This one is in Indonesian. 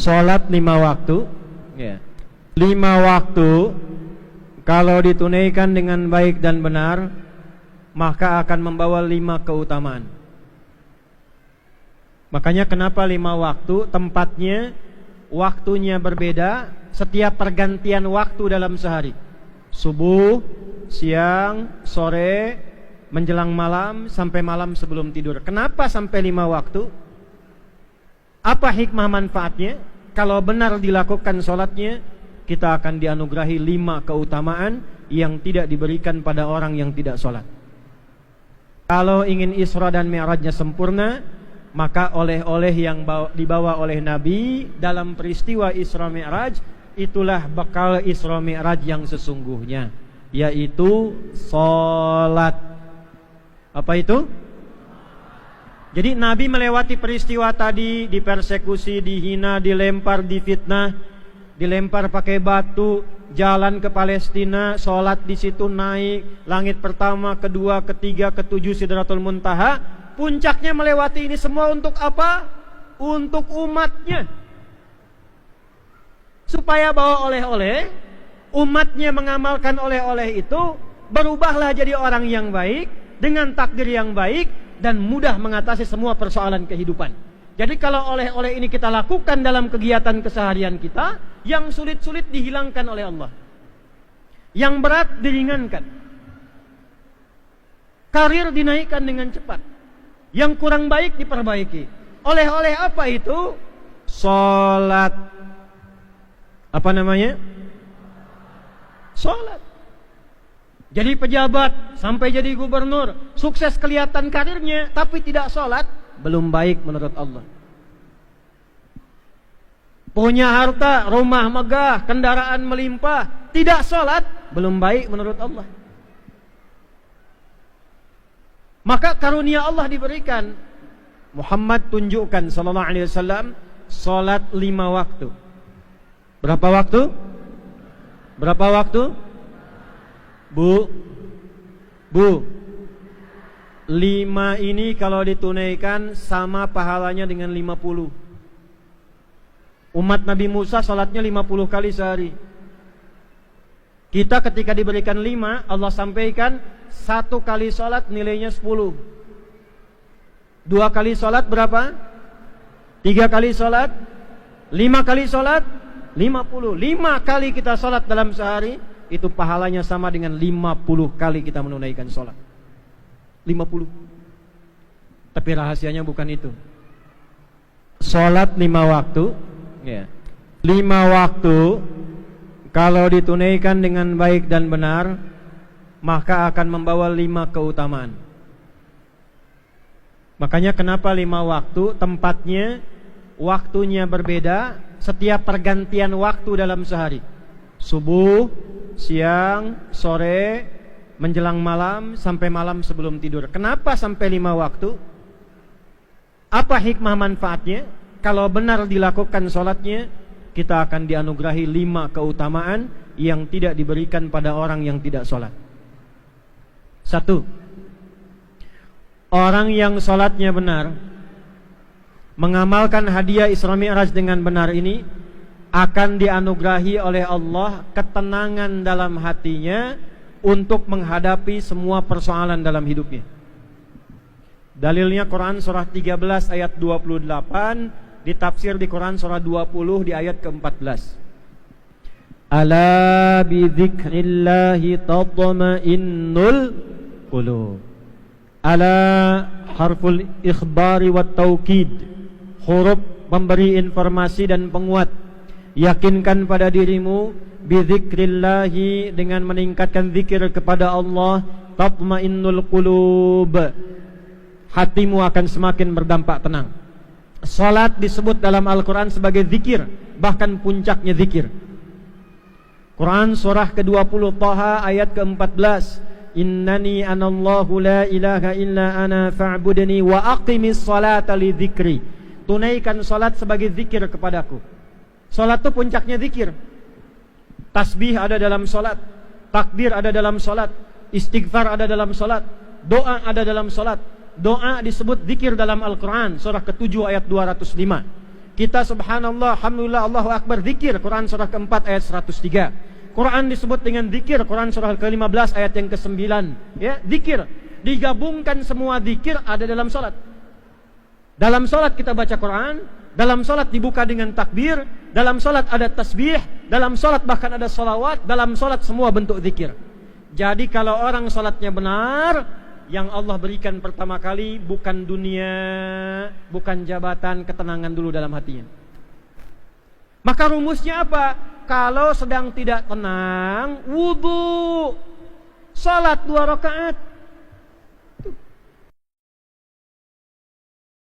Sholat 5 waktu, ya. 5 waktu kalau ditunaikan dengan baik dan benar, maka akan membawa 5 keutamaan. Makanya kenapa 5 waktu, tempatnya, waktunya berbeda, setiap pergantian waktu dalam sehari. Subuh, siang, sore, menjelang malam, sampai malam sebelum tidur. Kenapa sampai 5 waktu? Apa hikmah manfaatnya? Kalau benar dilakukan sholatnya, kita akan dianugerahi 5 keutamaan yang tidak diberikan pada orang yang tidak sholat. Kalau ingin Isra dan Mi'rajnya sempurna, maka oleh-oleh yang dibawa oleh Nabi dalam peristiwa Isra Mi'raj, itulah bekal Isra Mi'raj yang sesungguhnya, yaitu sholat. Apa itu? Jadi Nabi melewati peristiwa tadi, dipersekusi, dihina, dilempar, difitnah, dilempar pakai batu, jalan ke Palestina, sholat di situ, naik langit pertama, kedua, ketiga, ketujuh, Sidratul Muntaha. Puncaknya melewati ini semua untuk apa? Untuk umatnya, supaya bawa oleh-oleh, umatnya mengamalkan oleh-oleh itu, berubahlah jadi orang yang baik, dengan takdir yang baik, dan mudah mengatasi semua persoalan kehidupan. Jadi kalau oleh-oleh ini kita lakukan dalam kegiatan keseharian kita, yang sulit-sulit dihilangkan oleh Allah, yang berat diringankan, karir dinaikkan dengan cepat, yang kurang baik diperbaiki. Oleh-oleh apa itu? Sholat. Apa namanya? Sholat. Jadi pejabat sampai jadi gubernur, sukses kelihatan karirnya, tapi tidak sholat, belum baik menurut Allah. Punya harta, rumah megah, kendaraan melimpah, tidak sholat, belum baik menurut Allah. Maka karunia Allah diberikan. Muhammad tunjukkan sallallahu alaihi wasallam sholat 5 waktu. Berapa waktu? Berapa waktu? Bu, 5 ini kalau ditunaikan sama pahalanya dengan 50. Umat Nabi Musa salatnya 50 kali sehari. Kita ketika diberikan 5, Allah sampaikan 1 kali salat nilainya 10. 2 kali salat berapa? 3 kali salat, 5 kali salat 50. 5 kali kita salat dalam sehari, itu pahalanya sama dengan 50 kali kita menunaikan sholat. 50. Tapi rahasianya bukan itu. Sholat 5 waktu, ya. 5 waktu kalau ditunaikan dengan baik dan benar, maka akan membawa 5 keutamaan. Makanya kenapa 5 waktu, tempatnya, waktunya berbeda, setiap pergantian waktu dalam sehari. Subuh, siang, sore, menjelang malam, sampai malam sebelum tidur. Kenapa sampai 5 waktu? Apa hikmah manfaatnya? Kalau benar dilakukan sholatnya, kita akan dianugerahi 5 keutamaan yang tidak diberikan pada orang yang tidak sholat. 1. Orang yang sholatnya benar, mengamalkan hadiah Isra Mi'raj dengan benar ini, akan dianugerahi oleh Allah ketenangan dalam hatinya untuk menghadapi semua persoalan dalam hidupnya. Dalilnya Quran surah 13 ayat 28, ditafsir di Quran surah 20 di ayat ke-14. Ala bidzikrillahi tatma'innul qulub. Ala harful ikhbari wat taukid, huruf memberi informasi dan penguat. Yakinkan pada dirimu bidzikrillahi, dengan meningkatkan zikir kepada Allah, tatmainnul qulub, hatimu akan semakin berdampak tenang. Salat disebut dalam Al-Quran sebagai zikir, bahkan puncaknya zikir. Quran surah ke-20 Taha ayat ke-14, innani anallahu la ilaha illa ana fa'budni wa aqimis salata li dzikri. Tunaikan salat sebagai zikir kepadaku. Salat itu puncaknya zikir. Tasbih ada dalam salat, takbir ada dalam salat, istighfar ada dalam salat, doa ada dalam salat. Doa disebut zikir dalam Al-Quran surah ke-7 ayat 205. Kita subhanallah, alhamdulillah, Allahu akbar, zikir. Quran surah keempat ayat 103. Quran disebut dengan zikir. Quran surah ke-15 ayat yang ke-9. Ya, zikir. Digabungkan semua zikir ada dalam salat. Dalam salat kita baca Quran, dalam salat dibuka dengan takbir, dalam salat ada tasbih, dalam salat bahkan ada salawat, dalam salat semua bentuk zikir. Jadi kalau orang salatnya benar, yang Allah berikan pertama kali bukan dunia, bukan jabatan, ketenangan dulu dalam hatinya. Maka rumusnya apa? Kalau sedang tidak tenang, wudu, salat 2 rakaat.